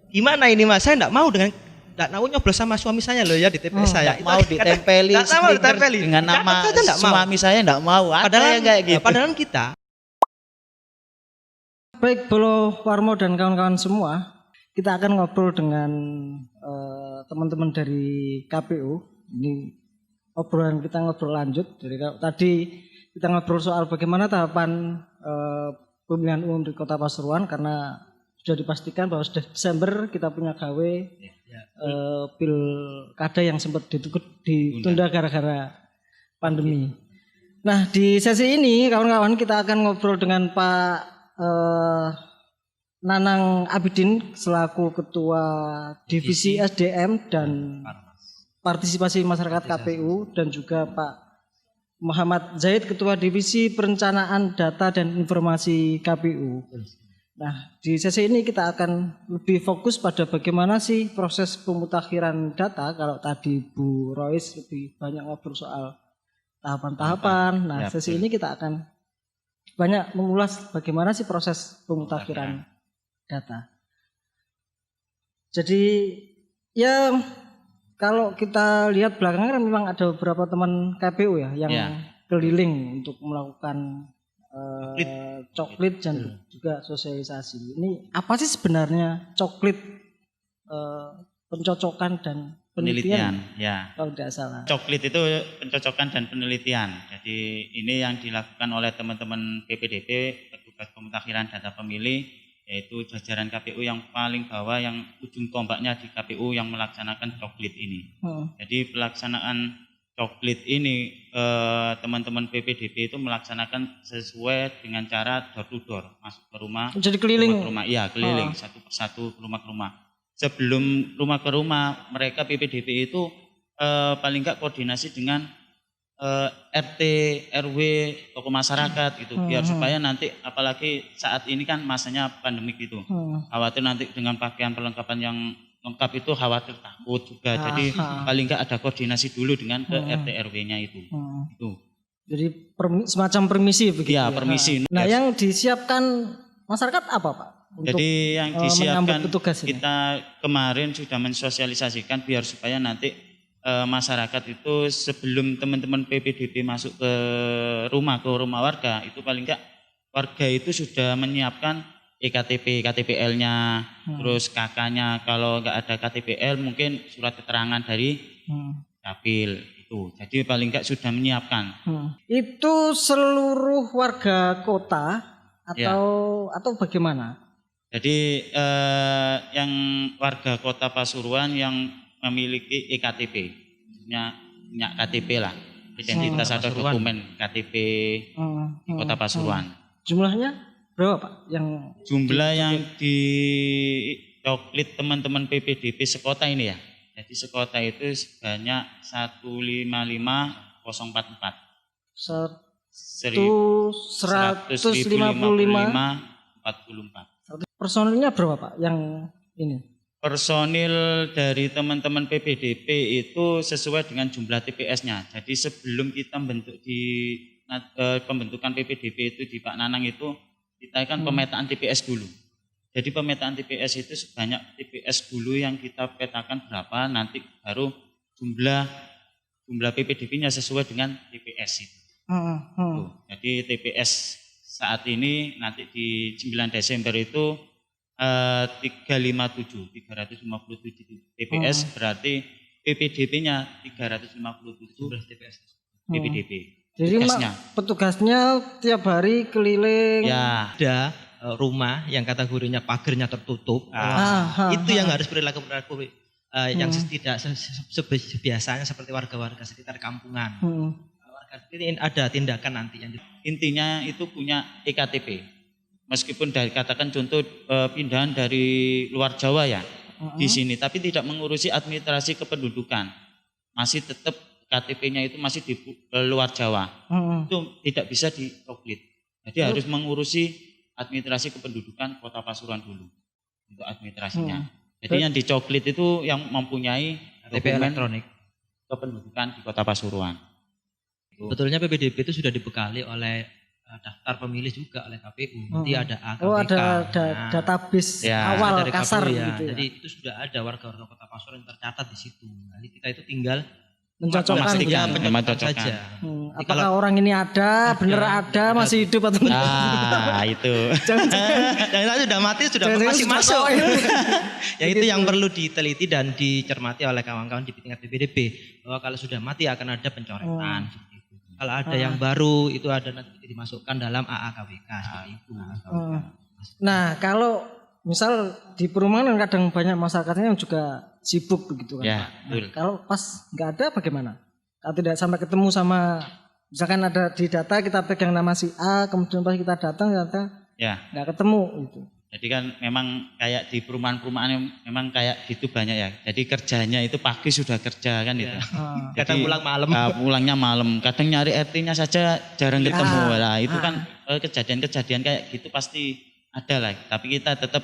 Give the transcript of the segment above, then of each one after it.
gimana ini Mas? Saya enggak mau nyoblos sama suami saya loh ya di TPS saya. Itu mau ditempeli dengan nama suami saya enggak mau. Padahal yang kayak gitu. Padahal kita. Baik Bolo Warmo dan kawan-kawan semua, kita akan ngobrol dengan teman-teman dari KPU. Ini obrolan kita ngobrol lanjut. Dari tadi kita ngobrol soal bagaimana tahapan pemilihan umum di Kota Pasuruan, karena sudah dipastikan bahwa sudah Desember kita punya gawe pilkada yang sempat ditunda gara-gara pandemi. Nah di sesi ini kawan-kawan kita akan ngobrol dengan Pak Nanang Abidin selaku Ketua Divisi SDM dan Partisipasi Masyarakat KPU, dan juga Pak Muhammad Zaid Ketua Divisi Perencanaan Data dan Informasi KPU. Nah, di sesi ini kita akan lebih fokus pada bagaimana sih proses pemutakhiran data. Kalau tadi Bu Rois lebih banyak ngobrol soal tahapan-tahapan. Nah, sesi ini kita akan banyak mengulas bagaimana sih proses pemutakhiran data. Jadi ya kalau kita lihat belakangan memang ada beberapa teman KPU ya yang keliling untuk melakukan coklit dan juga sosialisasi. Ini apa sih sebenarnya coklit, pencocokan dan penelitian? Ya. Kalau tidak salah. Coklit itu pencocokan dan penelitian. Jadi ini yang dilakukan oleh teman-teman PPDP, petugas pemutakhiran data pemilih, yaitu jajaran KPU yang paling bawah, yang ujung tombaknya di KPU yang melaksanakan coklit ini. Jadi pelaksanaan coklit ini teman-teman PPDP itu melaksanakan sesuai dengan cara door to door, masuk ke rumah. Jadi keliling. Iya, keliling satu persatu ke rumah ke rumah. Sebelum rumah ke rumah, mereka PPDP itu paling enggak koordinasi dengan RT, RW, tokoh masyarakat gitu, biar supaya nanti apalagi saat ini kan masanya pandemik itu, khawatir nanti dengan pakaian perlengkapan yang lengkap itu khawatir takut juga. Jadi paling enggak ada koordinasi dulu dengan ke RT RW-nya itu. Itu. Jadi semacam permisi begitu. Iya, permisi. Nah, yang disiapkan masyarakat apa, Pak? Untuk jadi yang disiapkan kita kemarin sudah mensosialisasikan biar supaya nanti masyarakat itu sebelum teman-teman PPDP masuk ke rumah warga, itu paling enggak warga itu sudah menyiapkan EKTP, KTPL-nya, terus KK-nya. Kalau enggak ada KTPL mungkin surat keterangan dari Dapil itu. Jadi paling enggak sudah menyiapkan. Itu seluruh warga kota atau bagaimana? Jadi yang warga Kota Pasuruan yang memiliki EKTP, punya KTP lah, identitas atau dokumen KTP di Kota Pasuruan. Jumlahnya berapa Pak? Jumlah yang di coklit teman-teman PPDP sekota ini ya. Jadi sekota itu sebanyak 155.044. 155.044. Personilnya berapa Pak yang ini? Personil dari teman-teman PPDP itu sesuai dengan jumlah TPS-nya. Jadi sebelum kita pembentukan PPDP itu di Pak Nanang itu, kita kan pemetaan TPS dulu. Jadi pemetaan TPS itu sebanyak TPS dulu yang kita petakan berapa, nanti baru jumlah PPDP-nya sesuai dengan TPS itu. Jadi TPS saat ini nanti di 9 Desember itu 357 TPS, berarti PPDP-nya 357 PPDP. Jadi petugasnya tiap hari keliling. Ya, ada rumah yang kategorinya pagernya tertutup. Itu yang harus perilaku yang tidak biasanya seperti warga-warga sekitar kampungan. Warga ini ada tindakan nanti. Intinya itu punya EKTP. Meskipun katakan contoh pindahan dari luar Jawa ya di sini, tapi tidak mengurusi administrasi kependudukan, masih tetap KTP-nya itu masih di luar Jawa, itu tidak bisa dicoklit. Jadi harus mengurusi administrasi kependudukan Kota Pasuruan dulu untuk administrasinya. Jadi yang dicoklit itu yang mempunyai KTP elektronik kependudukan di Kota Pasuruan. Betulnya PPDP itu sudah dibekali oleh daftar pemilih juga oleh KPU. Nanti ada AKBK. Oh, ada database awal dari kasar KPU, gitu ya. Jadi itu sudah ada warga-warga Kota Pasuruan yang tercatat di situ. Jadi kita itu tinggal mencocokkan saja. Apakah orang ini ada, benar ada, masih hidup atau tidak? Itu. Jangan sudah mati, sudah masih masuk. Ya itu yang perlu diteliti dan dicermati oleh kawan-kawan di tingkat BPDB. Bahwa kalau sudah mati akan ada pencoretan. Kalau ada yang baru itu ada nanti dimasukkan dalam AAKBK seperti itu. Nah kalau misal di perumahan kadang banyak masyarakatnya yang juga sibuk begitu kan ya, Pak. Nah, kalau pas nggak ada bagaimana? Kalau tidak sampai ketemu sama, misalkan ada di data kita pegang nama si A, kemudian pas kita datang ternyata nggak ketemu gitu. Jadi kan memang kayak di perumahan-perumahan memang kayak gitu banyak ya. Jadi kerjanya itu pagi sudah kerja kan gitu. Kadang pulang malam. Pulangnya malam. Kadang nyari RT-nya saja jarang ketemu. Nah itu kan kejadian-kejadian kayak gitu pasti ada lah. Tapi kita tetap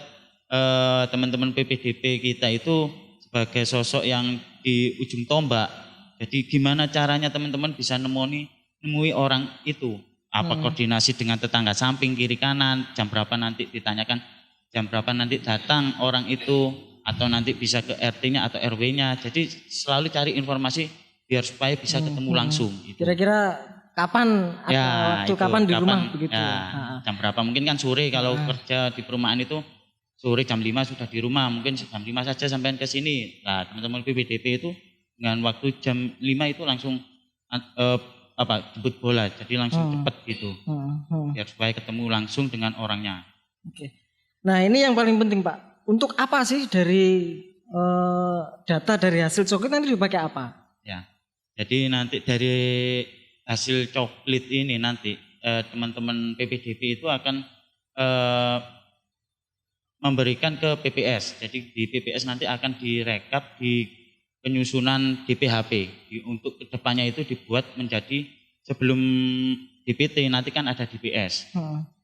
teman-teman PPDB kita itu sebagai sosok yang di ujung tombak. Jadi gimana caranya teman-teman bisa nemui orang itu. Apa koordinasi dengan tetangga samping, kiri, kanan, jam berapa nanti ditanyakan, jam berapa nanti datang orang itu, atau nanti bisa ke RT-nya atau RW-nya. Jadi selalu cari informasi biar supaya bisa ketemu langsung. Gitu. Kira-kira kapan atau waktu kapan di rumah begitu? Ya, jam berapa mungkin kan sore kalau kerja di perumahan itu sore jam 5 sudah di rumah, mungkin jam 5 saja sampai ke sini. Nah, teman-teman PPDB itu dengan waktu jam 5 itu langsung jemput bola, jadi langsung cepat gitu. Biar supaya ketemu langsung dengan orangnya. Oke. Nah, ini yang paling penting, Pak. Untuk apa sih dari data dari hasil coklit nanti dipakai apa? Ya. Jadi nanti dari hasil coklit ini nanti teman-teman PPDB itu akan memberikan ke PPS. Jadi di PPS nanti akan direkap di penyusunan DPHP. Untuk kedepannya itu dibuat menjadi sebelum DPT nanti kan ada DPS.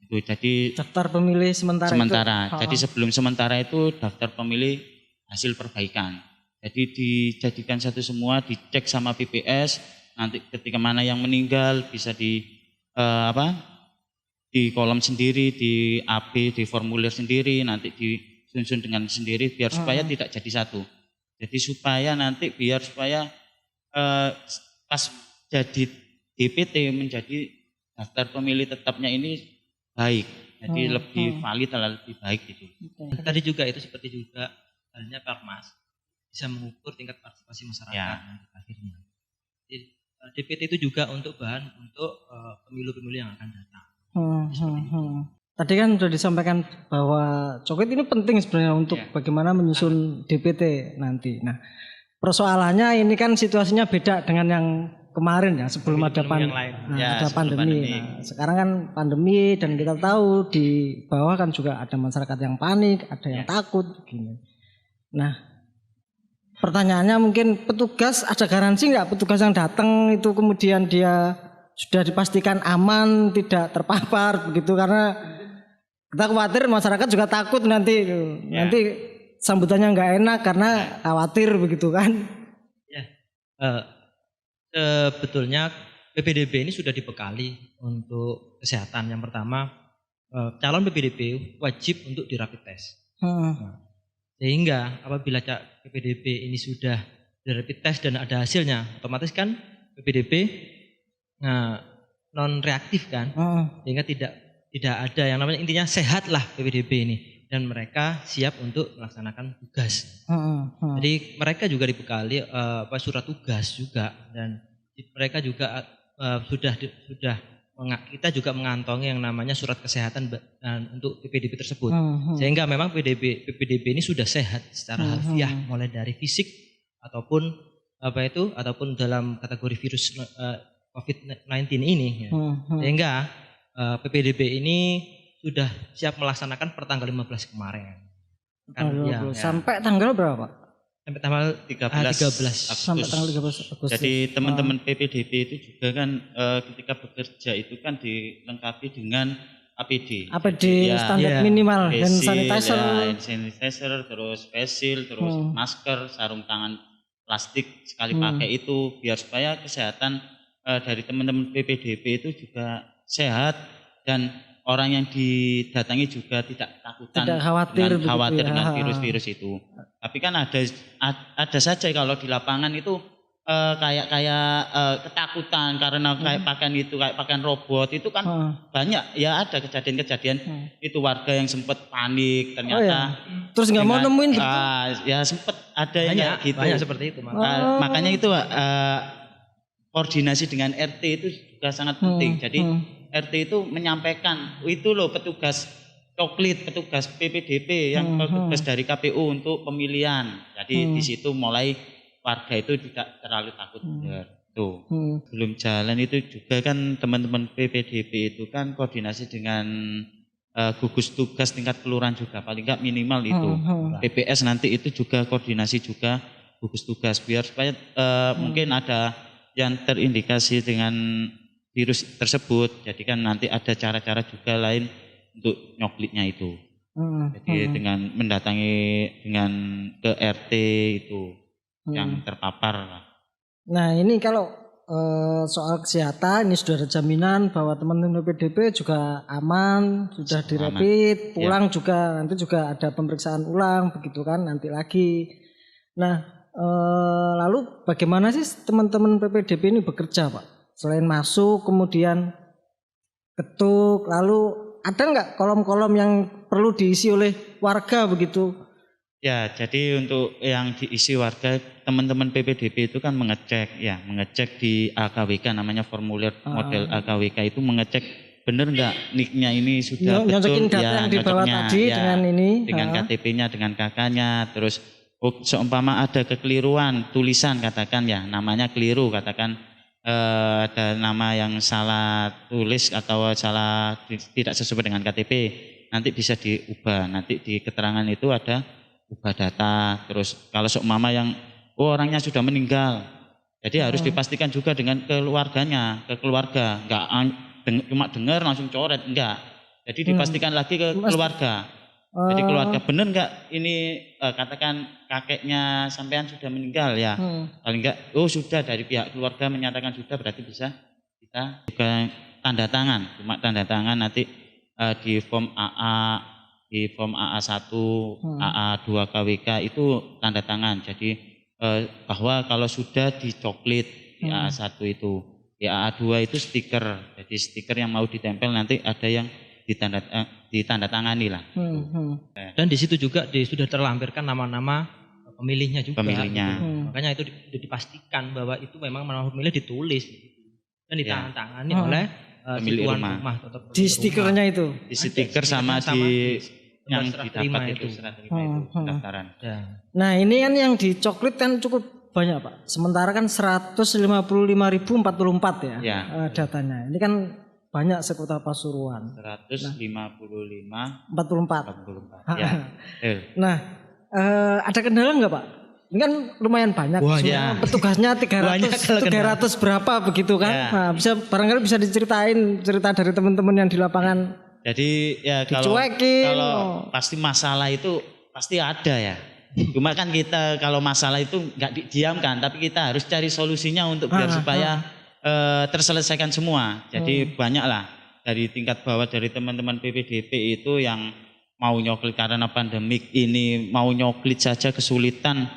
Itu jadi daftar pemilih sementara. Jadi sebelum sementara itu daftar pemilih hasil perbaikan. Jadi dijadikan satu semua, dicek sama PPS. Nanti ketika mana yang meninggal bisa di kolom sendiri, di AB, di formulir sendiri, nanti disusun dengan sendiri biar supaya tidak jadi satu. Jadi supaya nanti supaya pas jadi DPT menjadi daftar pemilih tetapnya ini baik. Jadi lebih valid, lebih baik gitu. Tadi juga itu seperti juga halnya Parmas bisa mengukur tingkat partisipasi masyarakat akhirnya. Jadi, DPT itu juga untuk bahan untuk pemilu-pemilu yang akan datang. Tadi kan sudah disampaikan bahwa coklit ini penting sebenarnya untuk bagaimana menyusun DPT nanti. Nah, persoalannya ini kan situasinya beda dengan yang kemarin ya sebelum ada pandemi. Nah, sekarang kan pandemi dan kita tahu di bawah kan juga ada masyarakat yang panik, ada yang takut gini. Nah, pertanyaannya mungkin petugas ada garansi nggak petugas yang datang itu kemudian dia sudah dipastikan aman, tidak terpapar begitu, karena kita khawatir masyarakat juga takut nanti sambutannya nggak enak karena khawatir begitu kan? Ya, sebetulnya PPDB ini sudah dibekali untuk kesehatan. Yang pertama calon PPDB wajib untuk di rapid test. Sehingga apabila PPDB ini sudah di rapid test dan ada hasilnya, otomatis kan PPDB non reaktif kan, sehingga tidak ada yang namanya, intinya sehat lah PPDB ini dan mereka siap untuk melaksanakan tugas. Jadi mereka juga dibekali surat tugas juga dan mereka juga kita juga mengantongi yang namanya surat kesehatan untuk PPDB tersebut. Sehingga memang PPDB ini sudah sehat secara harfiah mulai dari fisik ataupun ataupun dalam kategori virus COVID-19 ini. Sehingga PPDB ini sudah siap melaksanakan per tanggal 15 kemarin. Sampai tanggal berapa? Sampai tanggal 13 sampai tanggal 13 Agustus. Jadi teman-teman PPDB itu juga kan ketika bekerja itu kan dilengkapi dengan APD. Standar minimal dan sanitizer, terus face shield, terus masker, sarung tangan plastik sekali pakai itu biar supaya kesehatan dari teman-teman PPDB itu juga sehat dan orang yang didatangi juga tidak ketakutan, tidak khawatir, dengan virus-virus itu. Tapi kan ada saja kalau di lapangan itu kayak ketakutan karena kayak pakaian robot itu kan banyak ya, ada kejadian-kejadian itu warga yang sempat panik ternyata. Terus nggak mau nemuin ya sempat ada yang kayak gitu. Banyak seperti itu. Makanya itu koordinasi dengan RT itu juga sangat penting. Jadi RT itu menyampaikan itu loh petugas coklit, petugas PPDP yang petugas dari KPU untuk pemilihan. Jadi di situ mulai warga itu tidak terlalu takut. Tuh. Belum jalan itu juga kan teman-teman PPDP itu kan koordinasi dengan gugus tugas tingkat kelurahan juga, paling enggak minimal itu. PPS nanti itu juga koordinasi juga gugus tugas biar supaya mungkin ada yang terindikasi dengan virus tersebut. Jadi kan nanti ada cara-cara juga lain untuk nyoklitnya itu. Jadi dengan mendatangi dengan ke RT itu yang terpapar. Nah ini kalau soal kesehatan ini sudah ada jaminan bahwa teman-teman PPDP juga aman, sudah dirapid, pulang juga nanti juga ada pemeriksaan ulang begitu kan nanti lagi. Nah lalu bagaimana sih teman-teman PPDP ini bekerja Pak? Selain masuk kemudian ketuk, lalu ada nggak kolom-kolom yang perlu diisi oleh warga begitu? Ya, jadi untuk yang diisi warga, teman-teman PPDP itu kan mengecek di AKWK, namanya formulir model AKWK itu mengecek benar nggak nicknya ini sudah betul data yang dibawa tadi dengan ini, dengan KTP-nya, dengan KK-nya, terus seumpama ada kekeliruan tulisan katakan ya, namanya keliru katakan ada nama yang salah tulis atau salah tidak sesuai dengan KTP, nanti bisa diubah, nanti di keterangan itu ada ubah data. Terus kalau seumpama yang orangnya sudah meninggal, jadi harus dipastikan juga dengan keluarganya, ke keluarga, enggak cuma dengar langsung coret, enggak. Jadi dipastikan lagi ke keluarga. Jadi keluarga benar enggak ini katakan kakeknya sampean sudah meninggal ya. Paling enggak sudah dari pihak keluarga menyatakan sudah, berarti bisa kita juga tanda tangan, cuma tanda tangan nanti di form AA, di form AA1, AA2 KWK itu tanda tangan. Jadi bahwa kalau sudah dicoklit di AA1 itu, di AA2 itu stiker. Jadi stiker yang mau ditempel nanti ada yang ditanda tangani lah. Dan di situ juga sudah terlampirkan nama-nama pemilihnya juga. Pemilihnya. Makanya itu dipastikan bahwa itu memang nama pemilih ditulis dan ditandatangani oleh pemilik rumah. Di stikernya itu. Di stiker sama di yang didapat itu serah terima itu pendaftaran. Nah ini kan yang dicoklit kan cukup banyak Pak. Sementara kan 155.044 ya datanya. Ini kan banyak sekota Pasuruan. 155. 44. Ya. Nah ada kendala nggak Pak? Ini kan lumayan banyak. Petugasnya 300 berapa begitu kan? Nah, barangkali bisa diceritain cerita dari teman-teman yang di lapangan. Jadi ya kalau pasti masalah itu pasti ada ya. Cuma kan kita kalau masalah itu nggak didiamkan, tapi kita harus cari solusinya untuk biar supaya terselesaikan semua. Jadi banyaklah dari tingkat bawah dari teman-teman PPDP itu yang mau nyoklit karena pandemik ini, mau nyoklit saja kesulitan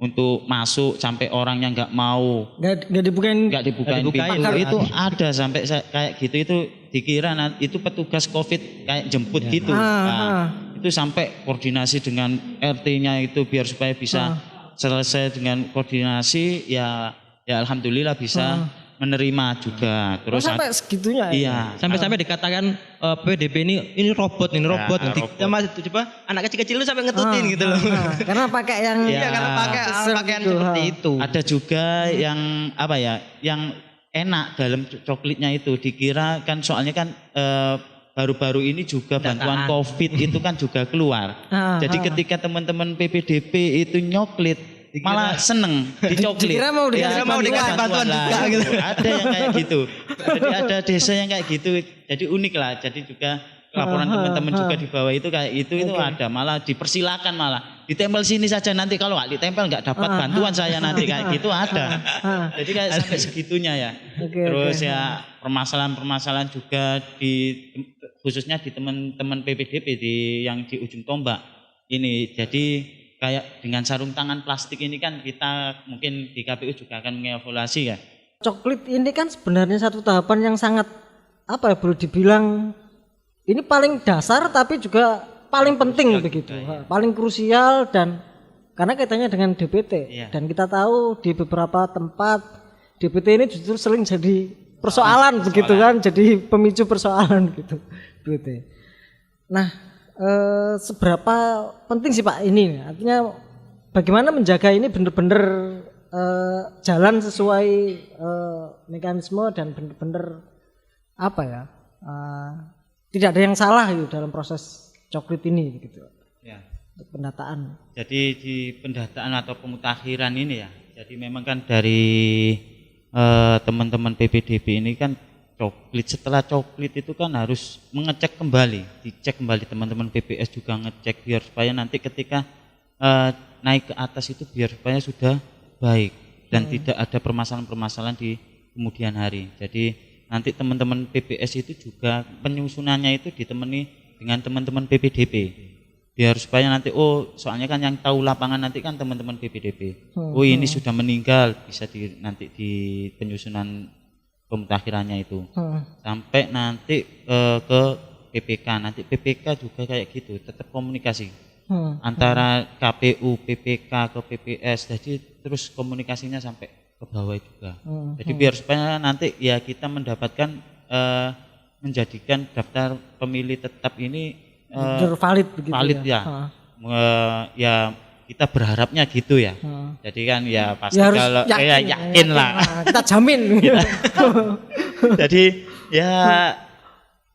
untuk masuk sampai orangnya nggak mau, nggak dibukain pintu itu ada sampai kayak gitu, itu dikira itu petugas COVID kayak jemput gitu. Itu sampai koordinasi dengan RT-nya itu biar supaya bisa selesai dengan koordinasi ya alhamdulillah bisa menerima juga. Terus sampai segitunya iya. Sampai dikatakan PDP ini robot. Nanti coba anak kecil-kecil itu sampai ngetutin gitu loh. Karena pakai yang karena pakaian seperti itu. Ada juga yang yang enak dalam coklitnya itu dikira kan, soalnya kan baru-baru ini juga bantuan COVID itu kan juga keluar. Jadi ketika teman-teman PPDP itu nyoklit malah seneng dicoklit. Dikira mau dikasih bantuan juga gitu. Ada yang kayak gitu. Jadi ada desa yang kayak gitu. Jadi unik lah. Jadi juga laporan teman-teman juga di bawah itu kayak itu ada malah dipersilakan, malah ditempel sini saja, nanti kalau nggak ditempel nggak dapat bantuan saya nanti kayak gitu ada. Jadi kayak sampai segitunya ya. Terus ya permasalahan-permasalahan juga khususnya di teman-teman PPDB yang di ujung tombak ini. Jadi kayak dengan sarung tangan plastik ini kan kita mungkin di KPU juga akan mengevaluasi ya. Coklit ini kan sebenarnya satu tahapan yang sangat boleh dibilang ini paling dasar tapi juga paling penting begitu, paling krusial dan karena kaitannya dengan DPT dan kita tahu di beberapa tempat DPT ini justru sering jadi persoalan begitu kan, jadi pemicu persoalan gitu DPT. Nah, seberapa penting sih Pak ini? Artinya bagaimana menjaga ini benar-benar jalan sesuai mekanisme dan benar-benar tidak ada yang salah gitu dalam proses coklit ini gitu. Ya. Untuk pendataan. Jadi di pendataan atau pemutakhiran ini ya. Jadi memang kan dari teman-teman PPDB ini kan coklit, setelah coklit itu kan harus mengecek kembali, dicek kembali teman-teman PPS juga ngecek biar supaya nanti ketika naik ke atas itu biar supaya sudah baik dan tidak ada permasalahan-permasalahan di kemudian hari. Jadi nanti teman-teman PPS itu juga penyusunannya itu ditemani dengan teman-teman PPDB biar supaya nanti soalnya kan yang tahu lapangan nanti kan teman-teman PPDB. Ini sudah meninggal, bisa nanti di penyusunan pemutakhirannya itu sampai nanti ke PPK. Nanti PPK juga kayak gitu, tetap komunikasi antara KPU, PPK ke PPS. Jadi terus komunikasinya sampai ke bawah juga. Jadi biar supaya nanti ya kita mendapatkan menjadikan daftar pemilih tetap ini valid begitu valid ya. Ya kita berharapnya gitu ya. Jadi kan ya pasti kalau yakin lah. Kita jamin. Jadi ya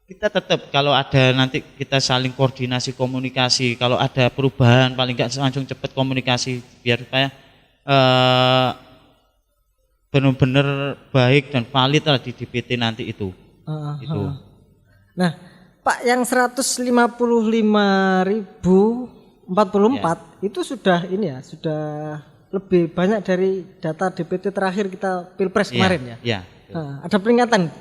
kita tetap kalau ada nanti kita saling koordinasi komunikasi, kalau ada perubahan paling enggak langsung cepat komunikasi biar supaya benar-benar baik dan valid lah di DPT nanti itu. Nah, Pak, yang 155.044 itu sudah sudah lebih banyak dari data DPT terakhir kita Pilpres kemarin ya. Ada peningkatan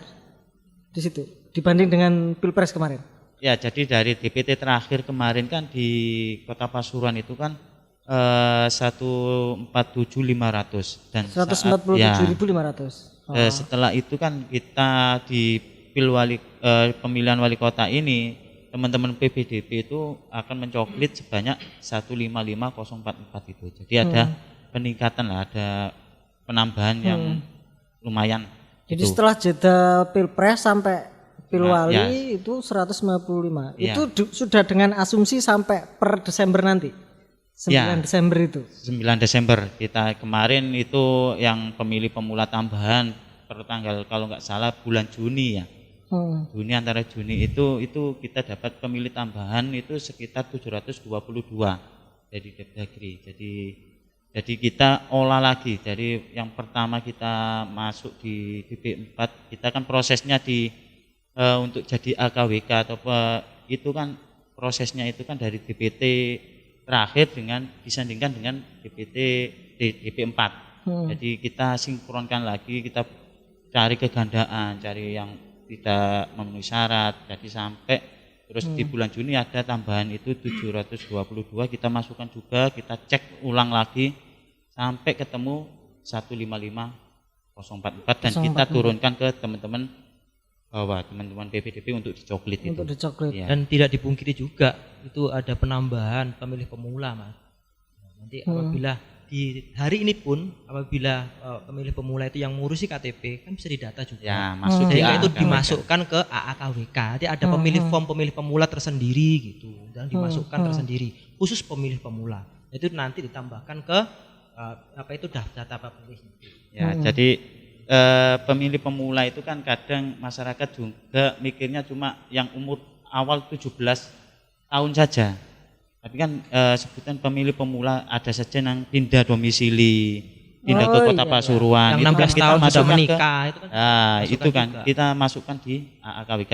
di situ dibanding dengan Pilpres kemarin. Ya, jadi dari DPT terakhir kemarin kan di Kota Pasuruan itu kan 147.500 dan 147.500. Setelah itu kan kita di pemilihan wali kota ini teman-teman PPDB itu akan mencoklit sebanyak 155.044 itu. Jadi ada peningkatan lah, ada penambahan yang lumayan. Jadi setelah jeda Pilpres sampai Pilwali itu 155. Itu sudah dengan asumsi sampai per Desember nanti. 9 Desember itu. 9 Desember kita kemarin itu yang pemilih pemula tambahan per tanggal kalau nggak salah bulan Juni ya. Juni antara Juni itu kita dapat pemilih tambahan itu sekitar 722 dari Depdagri. Jadi kita olah lagi. Jadi yang pertama kita masuk di DP4 kita kan prosesnya untuk jadi AKWK atau itu kan prosesnya itu kan dari DPT terakhir disandingkan dengan DP4. Jadi kita sinkronkan lagi, kita cari kegandaan, cari yang tidak memenuhi syarat. Jadi sampai terus di bulan Juni ada tambahan itu 722 kita masukkan juga, kita cek ulang lagi sampai ketemu 155.044 dan kita turunkan ke teman-teman bawah, teman-teman PPDB untuk dicoklit itu. Untuk dicoklit. Ya. Dan tidak dipungkiri juga itu ada penambahan pemilih pemula, Mas. Nanti apabila di hari ini pun apabila pemilih pemula itu yang ngurusi KTP kan bisa didata juga. Ya, masuk itu dimasukkan ke AAKWK. Jadi ada pemilih pemula tersendiri gitu dan dimasukkan tersendiri khusus pemilih pemula. Itu nanti ditambahkan ke data pemilih. Ya, jadi pemilih pemula itu kan kadang masyarakat juga mikirnya cuma yang umur awal 17 tahun saja. Tapi kan sebutan pemilih pemula ada saja yang pindah domisili, pindah ke Kota Pasuruan. Yang 16 tahun sudah menikah itu kan. Nah, itu kan juga kita masukkan di AAKWK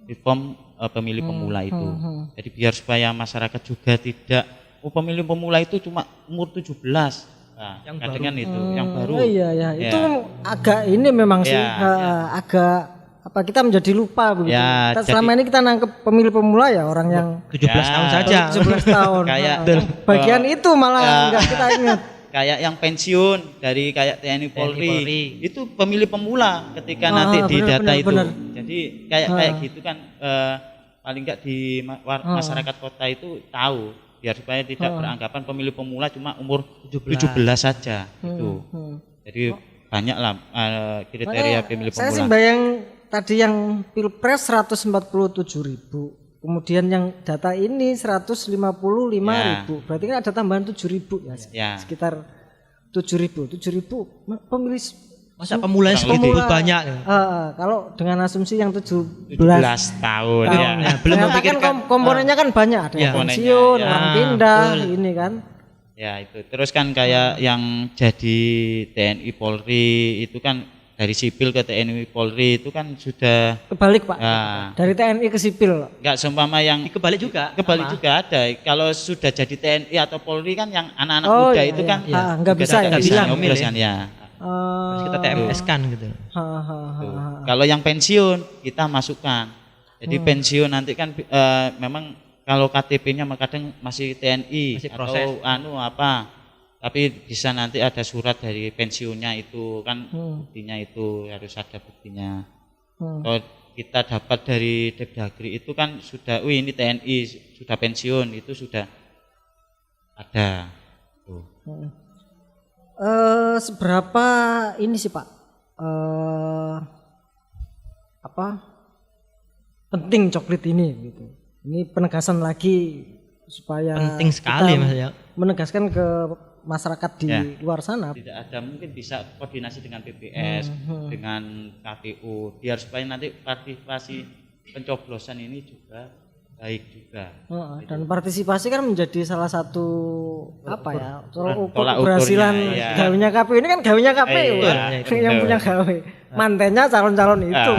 di form pemilih pemula itu. Jadi biar supaya masyarakat juga tidak pemilih pemula itu cuma umur 17. Nah, yang kadang baru. itu yang baru. Iya ya, itu agak ini memang sih agak apa kita menjadi lupa begitu. Ya, Selama ini kita nangkep pemilih pemula ya orang yang 17 tahun saja. 17 tahun. Kayak bagian itu malah enggak kita ingat. Kayak yang pensiun dari kayak TNI Polri, itu pemilih pemula ketika nanti di bener, data itu. bener. Jadi kayak gitu kan paling enggak di masyarakat kota itu tahu biar supaya tidak beranggapan pemilih pemula cuma umur 17 saja gitu. Jadi banyak lah kriteria pemilih pemula. Saya sih bayang tadi yang Pilpres 147.000. Kemudian yang data ini 155.000. Berarti kan ada tambahan 7.000 ya. Sekitar 7.000 pemilih. Masa pemula segitu banyak ya? Kalau dengan asumsi yang 17 tahun ya. Belum memikirkan kan komponennya kan banyak, ada yang pensiun, orang pindah, ini kan. Ya itu. Terus kan kayak yang jadi TNI Polri itu kan dari sipil ke TNI Polri itu kan sudah kebalik Pak. Ya. Dari TNI ke sipil. Enggak seumpama yang kebalik juga. Kebalik juga ada. Kalau sudah jadi TNI atau Polri kan yang anak-anak muda itu kan enggak bisa ya bilang ya. Kita TMS kan gitu. Kalau yang pensiun kita masukkan. Jadi pensiun nanti kan memang kalau KTP-nya kadang masih TNI masih proses. atau apa. Tapi bisa nanti ada surat dari pensiunnya itu kan buktinya itu harus ada buktinya. Kalau kita dapat dari Depdagri itu kan sudah ini TNI sudah pensiun itu sudah ada. Seberapa ini sih Pak penting coklit ini gitu. Ini penegasan lagi supaya penting sekali Mas ya. Menegaskan ke masyarakat di luar sana. Tidak ada mungkin bisa koordinasi dengan PPS, dengan KPU biar supaya nanti partisipasi pencoblosan ini juga baik juga. Dan partisipasi kan menjadi salah satu ukur tolak keberhasilan gawinya KPU. Ini kan gawinya KPU yang punya gawe. Mantennya calon-calon itu.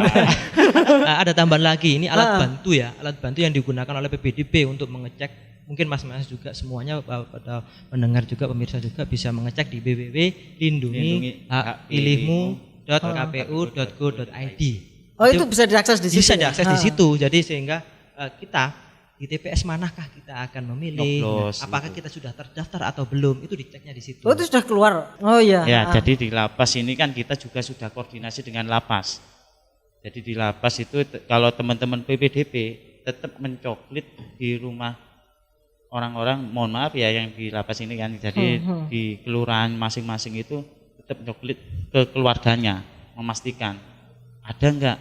Ada tambahan lagi, ini alat bantu ya, alat bantu yang digunakan oleh PPDB untuk mengecek. Mungkin mas-mas juga semuanya pada mendengar juga pemirsa juga bisa mengecek di www.lindungi-hakpilihmu.kpu.go.id. Itu bisa diakses di situ. Bisa diakses di situ. Jadi sehingga kita di TPS manakah kita akan memilih, apakah kita sudah terdaftar atau belum, itu diceknya di situ. Itu sudah keluar. Oh iya. Ya, jadi di lapas ini kan kita juga sudah koordinasi dengan lapas. Jadi di lapas itu kalau teman-teman PPDB tetap mencoklit di rumah orang-orang, mohon maaf ya yang di lapas ini kan, jadi di kelurahan masing-masing itu tetap mencoklit ke keluarganya, memastikan ada enggak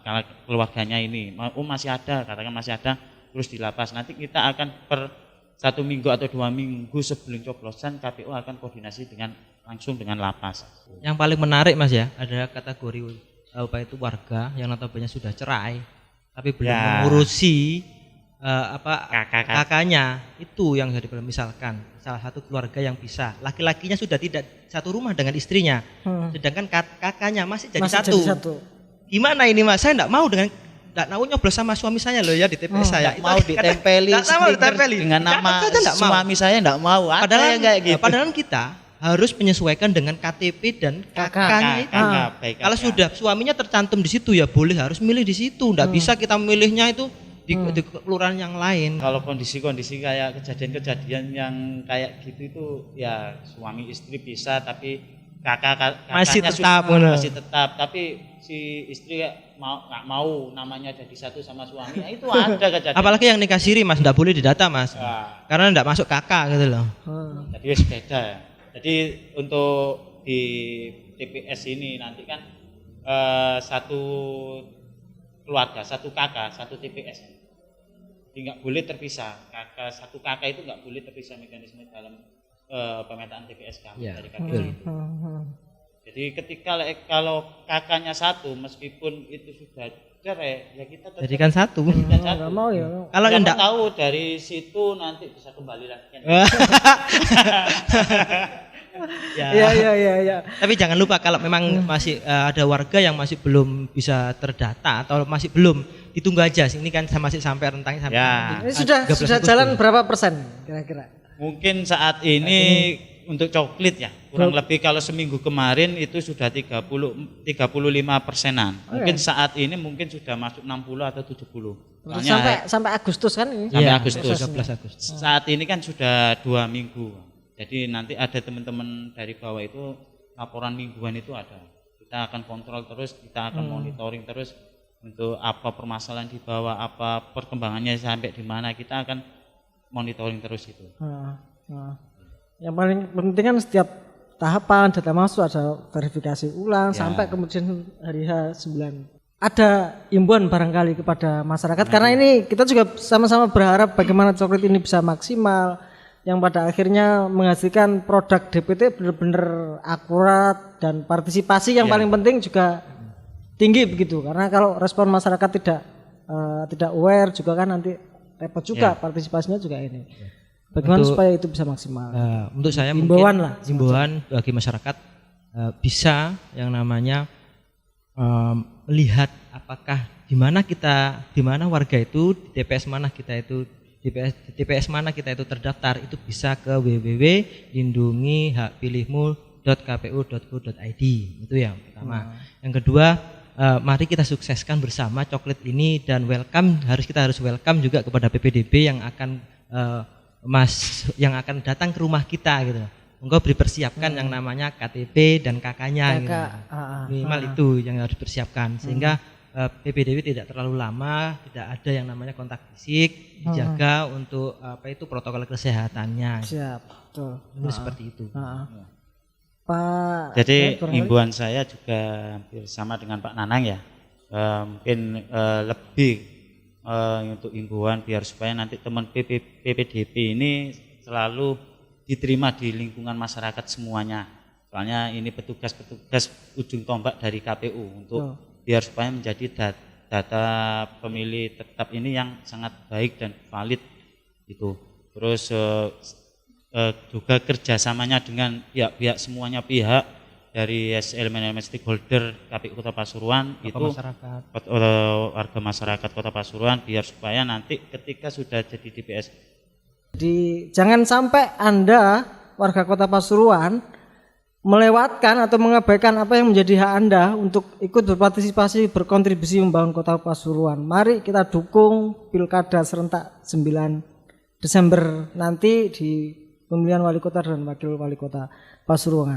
kalau keluarganya ini, masih ada, katakan masih ada, terus di lapas. Nanti kita akan per 1 minggu atau 2 minggu sebelum coblosan KPU akan koordinasi langsung dengan lapas. Yang paling menarik Mas ya, ada kategori apa itu warga yang notabene sudah cerai tapi belum mengurusi kakaknya, itu yang jadi misalkan salah satu keluarga yang bisa laki-lakinya sudah tidak satu rumah dengan istrinya, sedangkan kakaknya masih jadi satu. Gimana ini Mas? Saya enggak mau nyoblos sama suami saya loh ya di TPS saya. Mau ditempeli dengan nama suami saya enggak mau. Padahal kita harus menyesuaikan dengan KTP dan kakaknya itu. Kalau sudah suaminya tercantum di situ ya boleh harus milih di situ. Enggak bisa kita memilihnya itu di kelurahan yang lain. Kalau kondisi-kondisi kayak kejadian-kejadian yang kayak gitu itu ya suami istri bisa, tapi kakaknya masih tetap, tapi si istri nggak mau namanya jadi satu sama suami. Nah, itu ada kejadian. Apalagi yang nikah siri Mas, enggak boleh didata Mas. Karena enggak masuk kakak gitu loh. Jadi beda ya. Jadi untuk di TPS ini nanti kan satu keluarga, satu kakak, satu TPS. Jadi nggak boleh terpisah. Satu kakak itu nggak boleh terpisah mekanisme dalam pemetaan TPS kami dari KPU itu. Jadi kalau kakaknya satu, meskipun itu sudah cerai, ya kita tetap jadikan satu. Nggak mau ya. Kalau enggak tahu dari situ nanti bisa kembali lagi. Ya. Tapi jangan lupa kalau memang masih ada warga yang masih belum bisa terdata atau masih belum, ditunggu aja. Ini kan masih sampai rentangnya sampai ini sudah jalan berapa persen kira-kira? Mungkin saat ini untuk coklit ya kurang lebih kalau seminggu kemarin itu sudah 35%. Mungkin saat ini mungkin sudah masuk 60 atau 70. Sampai Agustus kan ini? Sampai Agustus. 12 Agustus. Saat ini kan sudah 2 minggu. Jadi nanti ada teman-teman dari bawah itu laporan mingguan itu ada. Kita akan kontrol terus, kita akan monitoring terus untuk apa permasalahan di bawah, apa perkembangannya sampai di mana, kita akan monitoring terus itu. Yang paling penting kan setiap tahapan data masuk ada verifikasi ulang sampai kemudian hari H9. Ada imbauan barangkali kepada masyarakat karena ini kita juga sama-sama berharap bagaimana coklat ini bisa maksimal yang pada akhirnya menghasilkan produk DPT benar-benar akurat dan partisipasi yang paling penting juga tinggi begitu, karena kalau respon masyarakat tidak aware juga kan nanti repot juga partisipasinya juga ini. Bagaimana supaya itu bisa maksimal? Untuk saya himbauan bagi masyarakat bisa yang namanya melihat apakah di mana warga itu di TPS mana kita itu terdaftar, itu bisa ke www.lindungihakpilihmu.kpu.go.id. Itu yang pertama. Yang kedua, mari kita sukseskan bersama coklat ini dan kita harus welcome juga kepada PPDB yang akan datang ke rumah kita gitu. Monggo dipersiapkan yang namanya KTP dan KK-nya gitu. Minimal itu yang harus dipersiapkan sehingga PPDB tidak terlalu lama, tidak ada yang namanya kontak fisik, dijaga untuk protokol kesehatannya. Siap, betul. Seperti itu. Pak. Jadi himbauan saya juga hampir sama dengan Pak Nanang ya. Mungkin lebih untuk himbauan biar supaya nanti teman PPDB ini selalu diterima di lingkungan masyarakat semuanya. Soalnya ini petugas ujung tombak dari KPU untuk biar supaya menjadi data pemilih tetap ini yang sangat baik dan valid itu. Terus juga kerjasamanya dengan pihak semuanya pihak dari elemen stakeholder KPU Kota Pasuruan warga masyarakat Kota Pasuruan biar supaya nanti ketika sudah jadi DPS. Jadi jangan sampai Anda warga Kota Pasuruan melewatkan atau mengabaikan apa yang menjadi hak Anda untuk ikut berpartisipasi berkontribusi membangun Kota Pasuruan. Mari kita dukung Pilkada serentak 9 Desember nanti di pemilihan wali kota dan wakil wali kota Pasuruan.